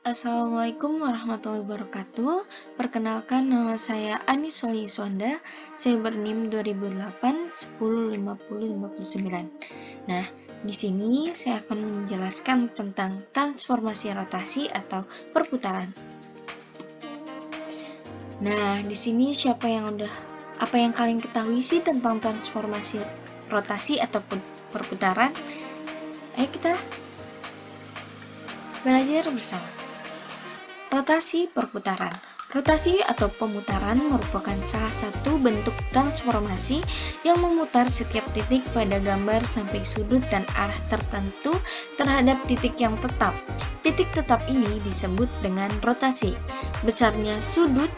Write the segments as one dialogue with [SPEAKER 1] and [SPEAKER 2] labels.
[SPEAKER 1] Assalamualaikum warahmatullahi wabarakatuh. Perkenalkan, nama saya Aniswa Yuswanda. Saya berNIM 2008 10 50 59. Nah, di sini saya akan menjelaskan tentang transformasi rotasi atau perputaran. Nah, di sini apa yang kalian ketahui sih tentang transformasi rotasi atau perputaran? Ayo kita belajar bersama. Rotasi perputaran. Rotasi atau pemutaran merupakan salah satu bentuk transformasi yang memutar setiap titik pada gambar sampai sudut dan arah tertentu terhadap titik yang tetap. Titik tetap ini disebut dengan rotasi. Besarnya sudut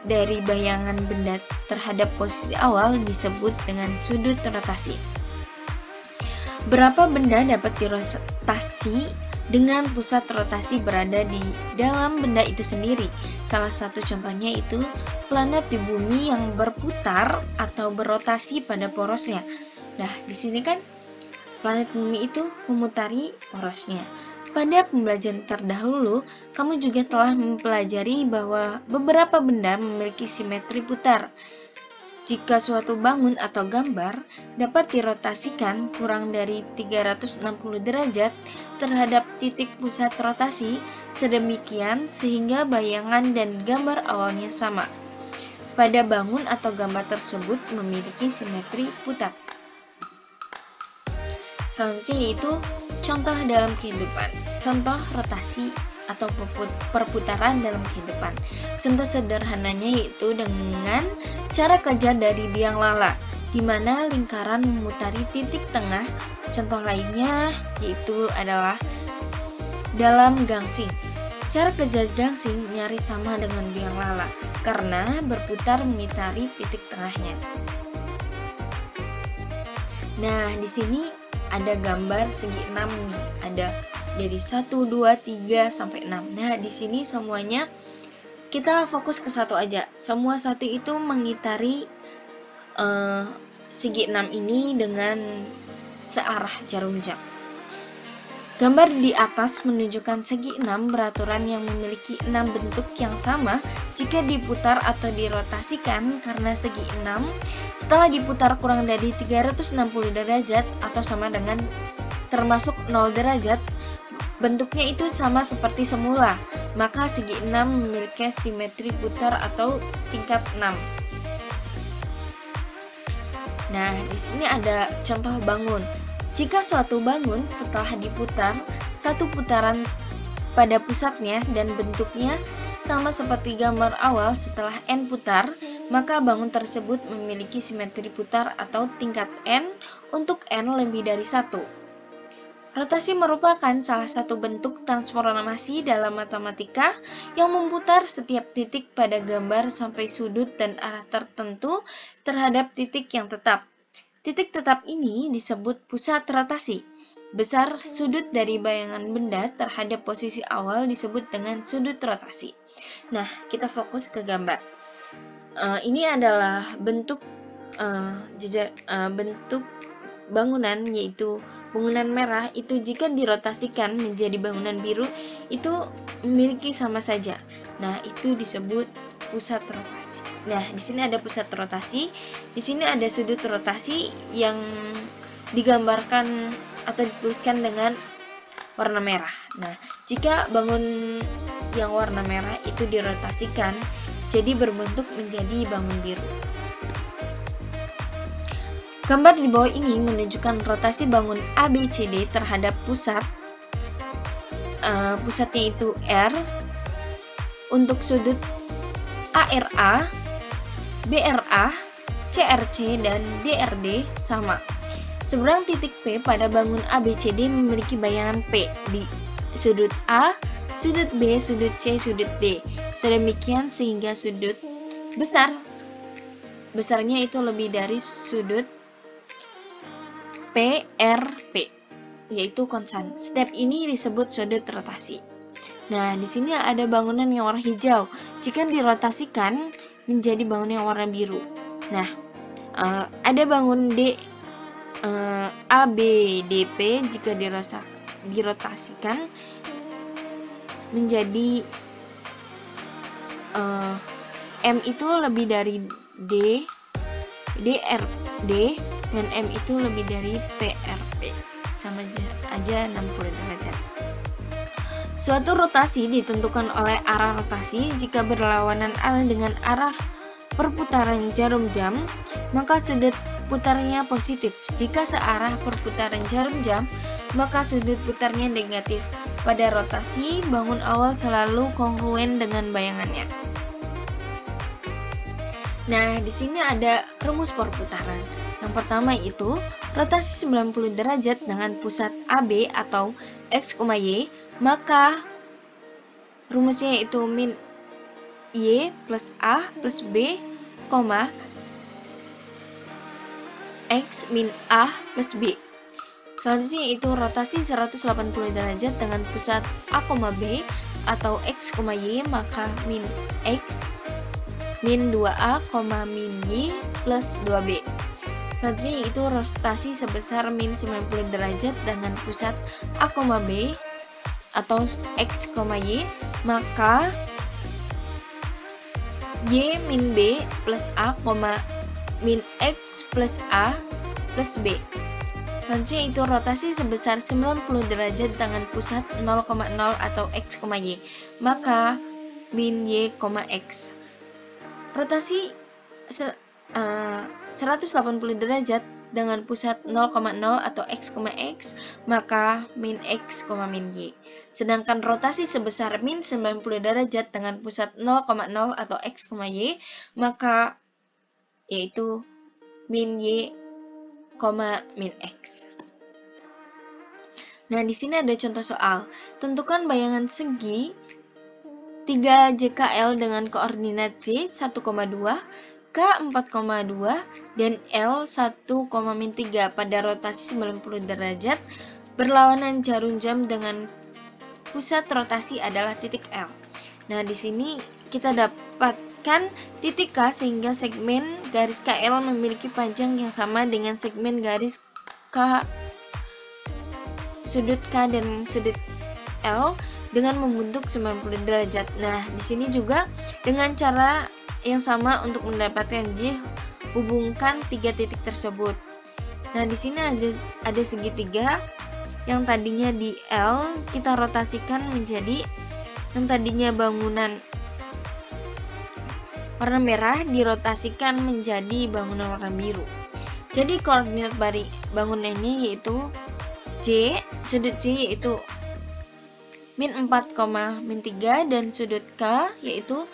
[SPEAKER 1] dari bayangan benda terhadap posisi awal disebut dengan sudut rotasi. Berapa benda dapat dirotasi dengan pusat rotasi berada di dalam benda itu sendiri? Salah satu contohnya itu planet di bumi yang berputar atau berotasi pada porosnya. Nah, di sini kan planet bumi itu memutari porosnya. Pada pembelajaran terdahulu, kamu juga telah mempelajari bahwa beberapa benda memiliki simetri putar. Jika suatu bangun atau gambar dapat dirotasikan kurang dari 360 derajat terhadap titik pusat rotasi, sedemikian sehingga bayangan dan gambar awalnya sama. Pada bangun atau gambar tersebut memiliki simetri putar. Selanjutnya yaitu contoh dalam kehidupan. Contoh rotasi atau perputaran dalam kehidupan. Contoh sederhananya yaitu dengan cara kerja dari biang lala, di mana lingkaran memutari titik tengah. Contoh lainnya yaitu adalah dalam gangsing. Cara kerja gangsing nyaris sama dengan biang lala karena berputar mengitari titik tengahnya. Nah, di sini ada gambar segi 6 nih. Ada dari 1, 2, 3 sampai 6. Nah, di sini semuanya kita fokus ke satu aja. Semua satu itu mengitari segi 6 ini dengan searah jarum jam. Gambar di atas menunjukkan segi 6 beraturan yang memiliki 6 bentuk yang sama jika diputar atau dirotasikan, karena segi 6 setelah diputar kurang dari 360 derajat atau sama dengan termasuk 0 derajat, bentuknya itu sama seperti semula, maka segi 6 memiliki simetri putar atau tingkat 6. Nah, di sini ada contoh bangun. Jika suatu bangun setelah diputar satu putaran pada pusatnya dan bentuknya sama seperti gambar awal setelah N putar, maka bangun tersebut memiliki simetri putar atau tingkat N untuk N lebih dari 1. Rotasi merupakan salah satu bentuk transformasi dalam matematika yang memutar setiap titik pada gambar sampai sudut dan arah tertentu terhadap titik yang tetap. Titik tetap ini disebut pusat rotasi. Besar sudut dari bayangan benda terhadap posisi awal disebut dengan sudut rotasi. Nah, kita fokus ke gambar. Ini adalah bentuk bentuk bangunan, yaitu bangunan merah itu jika dirotasikan menjadi bangunan biru itu memiliki sama saja. Nah, itu disebut pusat rotasi. Nah, di sini ada pusat rotasi, di sini ada sudut rotasi yang digambarkan atau dituliskan dengan warna merah. Nah, jika bangun yang warna merah itu dirotasikan jadi berbentuk menjadi bangun biru. Gambar di bawah ini menunjukkan rotasi bangun ABCD terhadap pusat. Pusatnya itu R. Untuk sudut ARA, BRA, CRC, dan DRD sama. Seberang titik P pada bangun ABCD memiliki bayangan P di sudut A, sudut B, sudut C, sudut D. Sedemikian sehingga sudut besarnya itu lebih dari sudut PRP, yaitu konsan. Step ini disebut sudut rotasi. Nah, di sini ada bangunan yang warna hijau. Jika dirotasikan menjadi bangunan yang warna biru. Nah, ada bangun ABDP jika dirotasikan menjadi M itu lebih dari D, D, dan M itu lebih dari PRP. Sama aja 60 derajat. Suatu rotasi ditentukan oleh arah rotasi. Jika berlawanan arah dengan arah perputaran jarum jam, maka sudut putarnya positif. Jika searah perputaran jarum jam, maka sudut putarnya negatif. Pada rotasi, bangun awal selalu kongruen dengan bayangannya. Nah, di sini ada rumus perputaran. Yang pertama itu, rotasi 90 derajat dengan pusat AB atau X, Y, maka rumusnya yaitu min Y plus A plus B, X min A plus B. Selanjutnya yaitu rotasi 180 derajat dengan pusat A, B atau X, Y, maka min X min 2A, min Y plus 2B. Selanjutnya yaitu rotasi sebesar min 90 derajat dengan pusat A, B atau X, Y, maka Y min B plus A, min X plus A plus B. Selanjutnya itu rotasi sebesar 90 derajat dengan pusat 0,0 atau X, Y, maka min Y, X. Rotasi 180 derajat dengan pusat 0,0 atau X, X, maka min X, min Y. Sedangkan rotasi sebesar min 90 derajat dengan pusat 0,0 atau X, Y, maka yaitu min Y, min X. Nah, di sini ada contoh soal. Tentukan bayangan segi 3 JKL dengan koordinat J 1,2, K 4,2, dan L 1,-3 pada rotasi 90 derajat berlawanan jarum jam dengan pusat rotasi adalah titik L. Nah, di sini kita dapatkan titik K sehingga segmen garis KL memiliki panjang yang sama dengan segmen garis K, sudut K dan sudut L dengan membentuk 90 derajat. Nah, di sini juga dengan cara yang sama untuk mendapatkan J, hubungkan 3 titik tersebut. Nah, di sini ada segitiga yang tadinya di L kita rotasikan menjadi yang tadinya bangunan warna merah dirotasikan menjadi bangunan warna biru. Jadi koordinat bangunannya yaitu J, sudut J yaitu min 4, min 3 dan sudut K yaitu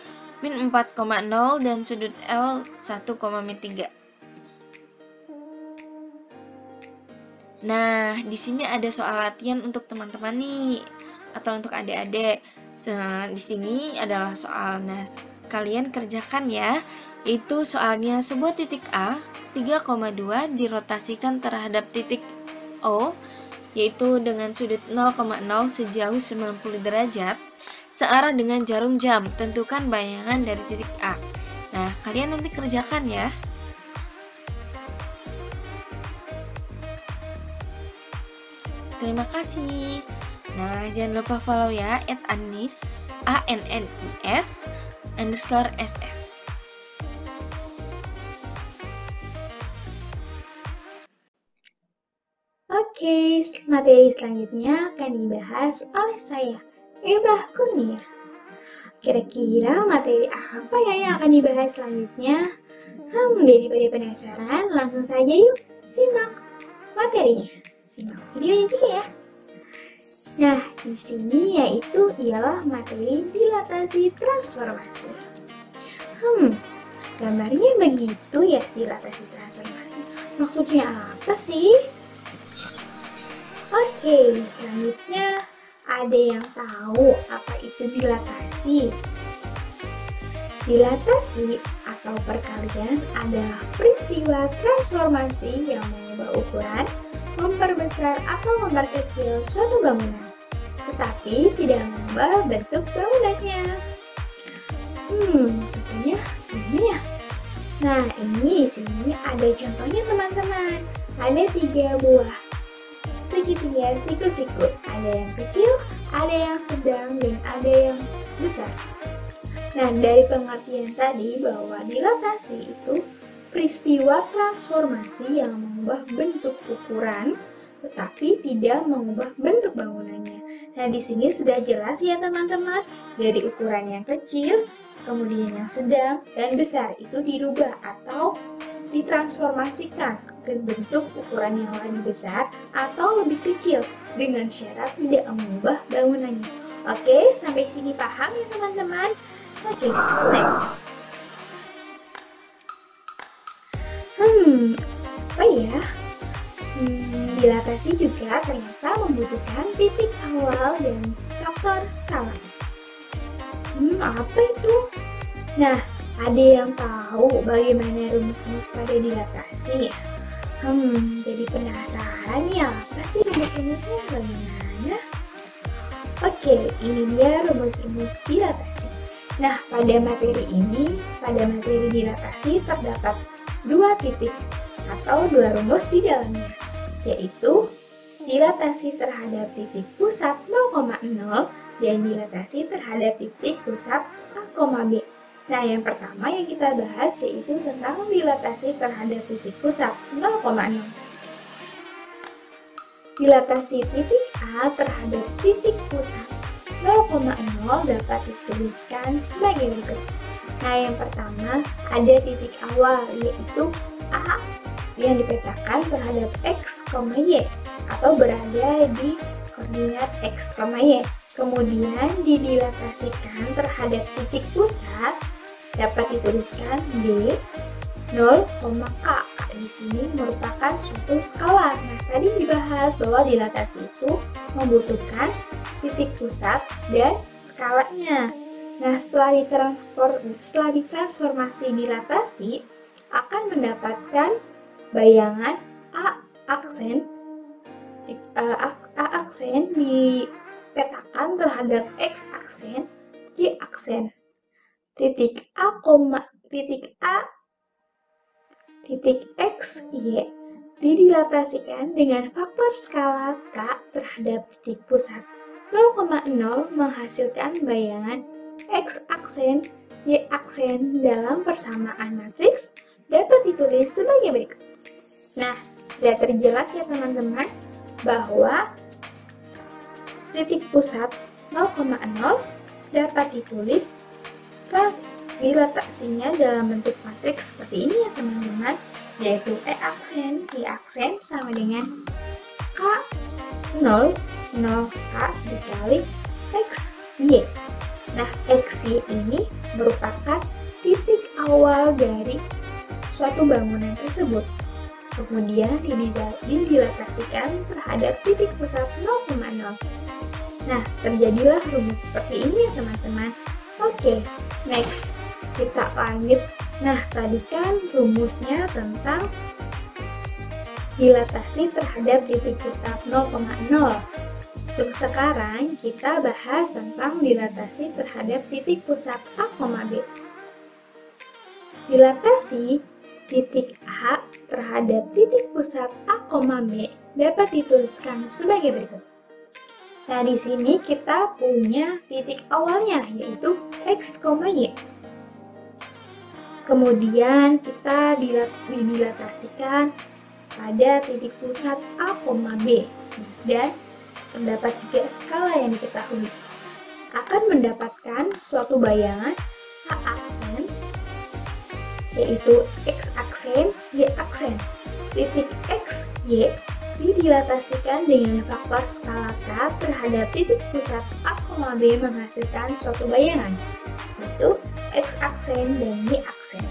[SPEAKER 1] min 4,0 dan sudut L 1, min 3. Nah, di sini ada soal latihan untuk teman-teman nih atau untuk adik-adik. Nah, di sini adalah soal. Nah, kalian kerjakan ya. Itu soalnya sebuah titik A 3,2 dirotasikan terhadap titik O yaitu dengan sudut 0,0 sejauh 90 derajat searah dengan jarum jam. Tentukan bayangan dari titik A. Nah, kalian nanti kerjakan ya. Terima kasih. Nah, jangan lupa follow ya @annis _ss.
[SPEAKER 2] Oke, materi selanjutnya akan dibahas oleh saya, Eba Kurnia. Kira-kira materi apa ya yang akan dibahas selanjutnya? Daripada penasaran, langsung saja yuk simak materinya. Simak videonya juga ya. Nah, di sini ialah materi dilatasi transformasi. Gambarnya begitu ya, dilatasi transformasi. Maksudnya apa sih? Oke, selanjutnya ada yang tahu apa itu dilatasi? Dilatasi atau perkalian adalah peristiwa transformasi yang mengubah ukuran, memperbesar atau memperkecil suatu bangunan, tetapi tidak mengubah bentuk bangunannya. Contohnya gimana ya? Nah, ini di sini ada contohnya teman-teman. Ada 3 buah segitiga siku-siku. Ada yang kecil, ada yang sedang, dan ada yang besar. Nah, dari pengertian tadi bahwa dilatasi itu peristiwa transformasi yang mengubah bentuk ukuran, tetapi tidak mengubah bentuk bangunannya. Nah, di sini sudah jelas ya teman-teman, dari ukuran yang kecil, kemudian yang sedang, dan besar itu dirubah atau ditransformasikan ke bentuk ukuran yang lebih besar atau lebih kecil dengan syarat tidak mengubah bangunannya. Oke, sampai sini paham ya teman-teman? Oke, next. Apa ya? Dilatasi juga ternyata membutuhkan titik awal dan faktor skala. Apa itu? Nah, ada yang tahu bagaimana rumus-rumus pada dilatasi? Jadi penasaran ya, apa sih rumus-rumusnya bagaimana? Oke, ini dia rumus-rumus dilatasi. Nah, pada materi dilatasi terdapat dua titik atau dua rumus di dalamnya, yaitu dilatasi terhadap titik pusat 0,0 dan dilatasi terhadap titik pusat A, B. Nah, yang pertama yang kita bahas yaitu tentang dilatasi terhadap titik pusat 0,0. Dilatasi titik A terhadap titik pusat 0,0 dapat dituliskan sebagai berikut. Nah, yang pertama ada titik awal yaitu A yang dipetakan terhadap X, Y atau berada di koordinat X, Y. Kemudian didilatasikan terhadap titik pusat dapat dituliskan D 0, K. Di sini merupakan suatu skala. Nah, tadi dibahas bahwa dilatasi itu membutuhkan titik pusat dan skalanya. Nah, setelah ditransformasi dilatasi akan mendapatkan bayangan A aksen dipetakan terhadap X aksen, Y aksen. Titik X, Y didilatasikan dengan faktor skala K terhadap titik pusat 0,0 menghasilkan bayangan X aksen, Y aksen dalam persamaan matriks dapat ditulis sebagai berikut. Nah, sudah terjelas ya teman-teman bahwa titik pusat 0,0 dapat ditulis dilatasinya dalam bentuk matriks seperti ini ya teman-teman, yaitu E aksen, Y aksen sama dengan K 0, 0K dikali X, Y. Nah, X, Y ini merupakan titik awal dari suatu bangunan tersebut. Kemudian didilatasikan terhadap titik pusat 0,0. Nah, terjadilah rumus seperti ini ya teman-teman. Oke, next. Kita lanjut. Nah, tadi kan rumusnya tentang dilatasi terhadap titik pusat 0,0. Untuk sekarang, kita bahas tentang dilatasi terhadap titik pusat A, B. Dilatasi titik A terhadap titik pusat A, B dapat dituliskan sebagai berikut. Nah, di sini kita punya titik awalnya, yaitu X, Y. Kemudian kita didilatasikan pada titik pusat A, B. Dan terdapat tiga skala yang diketahui. Akan mendapatkan suatu bayangan A aksen, yaitu X aksen, Y aksen. Titik X, Y didilatasikan dengan faktor skala K terhadap titik pusat A, B menghasilkan suatu bayangan, yaitu X aksen dan Y aksen.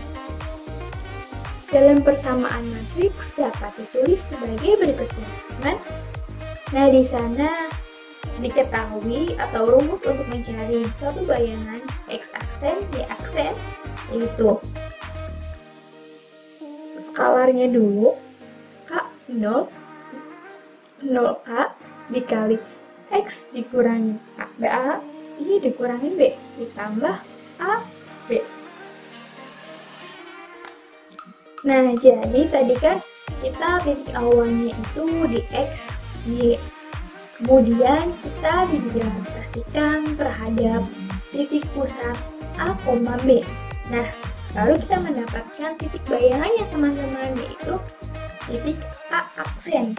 [SPEAKER 2] Dalam persamaan matriks dapat ditulis sebagai berikutnya. Nah, di sana diketahui atau rumus untuk mencari suatu bayangan X aksen, Y aksen, yaitu skalarnya dulu K 0, 0K dikali X dikurangi A, Y dikurangi B, ditambah A, B. Nah, jadi tadi kan kita titik awalnya itu di X, Y. Kemudian kita didiagnosasikan terhadap titik pusat A, B. Nah, lalu kita mendapatkan titik bayangannya teman-teman, yaitu titik A aksen.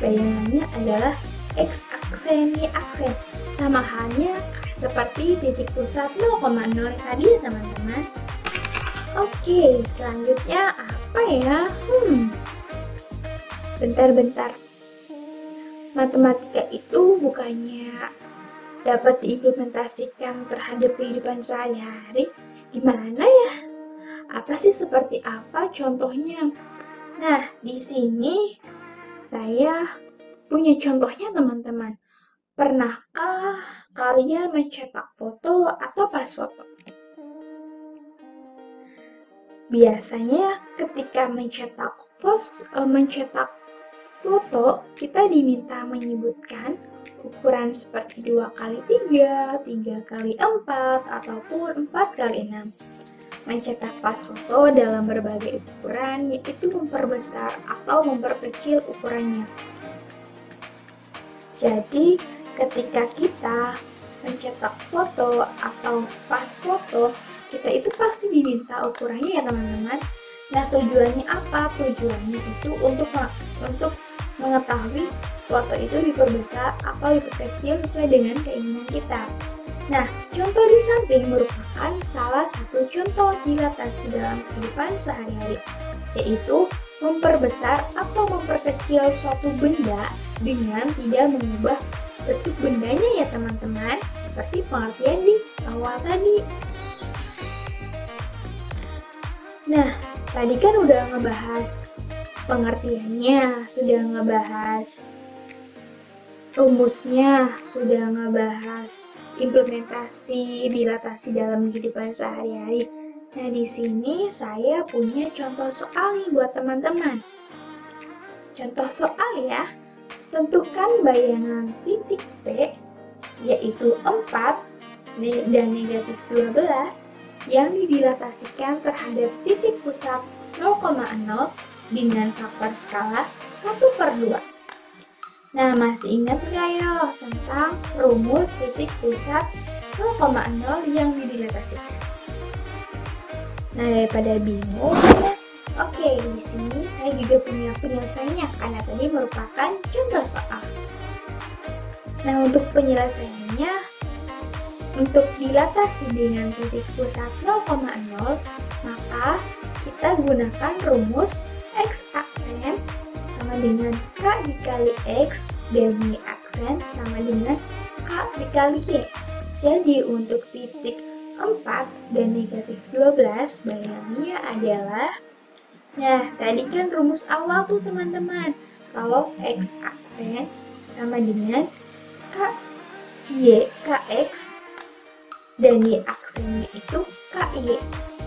[SPEAKER 2] Bayangannya adalah X aksen, Y aksen. Sama halnya seperti titik pusat 0,0 tadi ya teman-teman. Oke, selanjutnya apa ya? Bentar. Matematika itu bukannya dapat diimplementasikan terhadap kehidupan sehari-hari? Gimana ya? Apa sih, seperti apa contohnya? Nah, di sini saya punya contohnya teman-teman. Pernahkah kalian mencetak foto atau pas foto? Biasanya ketika mencetak foto, kita diminta menyebutkan ukuran seperti 2x3, 3x4, ataupun 4x6. Mencetak pas foto dalam berbagai ukuran, yaitu memperbesar atau memperkecil ukurannya. Jadi, ketika kita mencetak foto atau pas foto, kita itu pasti diminta ukurannya ya teman-teman. Nah, tujuannya apa? Tujuannya itu untuk mengetahui foto itu diperbesar atau diperkecil sesuai dengan keinginan kita. Nah, contoh di samping merupakan salah satu contoh dilatasi dalam kehidupan sehari-hari, yaitu memperbesar atau memperkecil suatu benda dengan tidak mengubah bentuk bendanya ya teman-teman, seperti pengertian di awal tadi. Nah, tadi kan udah ngebahas pengertiannya, sudah ngebahas rumusnya, sudah ngebahas implementasi dilatasi dalam kehidupan sehari-hari. Nah, di sini saya punya contoh soal nih buat teman-teman. Contoh soal ya. Tentukan bayangan titik P, yaitu 4 dan negatif 12, yang didilatasikan terhadap titik pusat 0,0 dengan faktor skala 1/2. Nah, masih ingat nggak ya tentang rumus titik pusat 0,0 yang didilatasikan? Nah, daripada bingung, oke, di sini saya juga punya penyelesaiannya karena tadi merupakan contoh soal. Nah, untuk penyelesaiannya, untuk dilatasi dengan titik pusat 0,0, maka kita gunakan rumus X aksen sama dengan K dikali X dan Y aksen sama dengan K dikali Y. Jadi untuk titik 4 dan negatif 12 bayangannya adalah, nah tadi kan rumus awal tuh teman-teman, kalau X aksen sama dengan KX dan Y aksennya itu KY.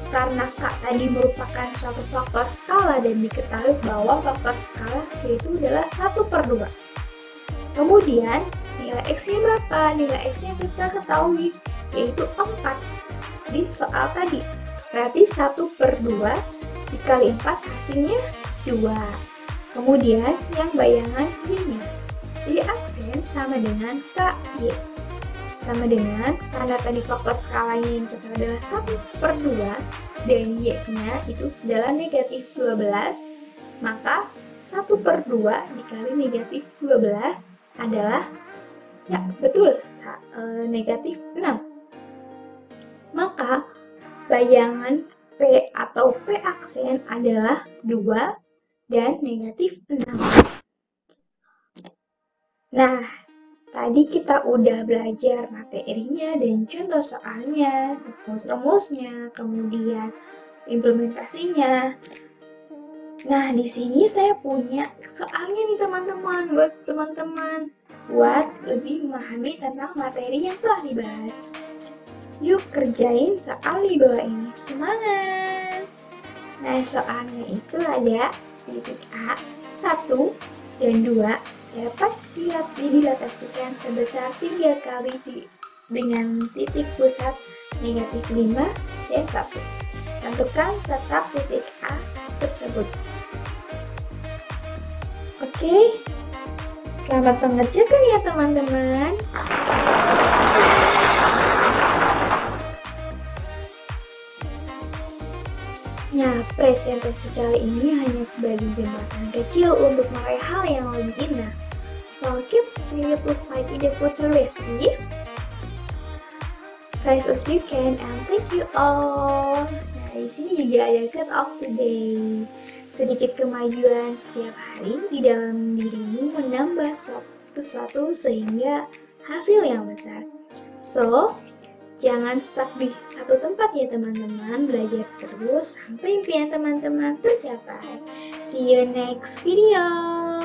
[SPEAKER 2] Karena K tadi merupakan suatu faktor skala dan diketahui bahwa faktor skala yaitu adalah 1/2. Kemudian nilai X-nya berapa? Nilai X-nya kita ketahui yaitu 4 di soal tadi. Berarti 1/2 dikali 4 hasilnya 2. Kemudian yang bayangan Y-nya. Y aksen sama dengan KY. Sama dengan, karena tadi faktor skalanya yang kita adalah 1/2 dan Y-nya itu adalah negatif 12, maka 1/2 dikali negatif 12 adalah, ya betul, negatif 6. Maka bayangan P atau P aksen adalah 2 dan negatif 6. Nah, tadi kita udah belajar materinya dan contoh soalnya, rumus-rumusnya, kemudian implementasinya. Nah, di sini saya punya soalnya nih teman-teman, buat teman-teman buat lebih memahami tentang materi yang telah dibahas. Yuk kerjain soal di bawah ini, semangat! Nah, soalnya itu ada titik A, 1 dan 2 dapat didilatasikan sebesar 3 kali dengan titik pusat negatif 5 dan 1. Tentukan letak titik A tersebut. Oke, Selamat mengerjakan ya teman-teman. Nah, presentasi kali ini hanya sebagai jembatan kecil untuk meraih hal yang lebih indah. So, keep spirit to fight in the future, bestie. Size as you can, and thank you all. Nah, di sini juga ada quote of the day. Sedikit kemajuan setiap hari di dalam dirimu menambah sesuatu sehingga hasil yang besar. So, jangan stuck di satu tempat ya teman-teman, belajar terus sampai impian teman-teman tercapai. See you next video.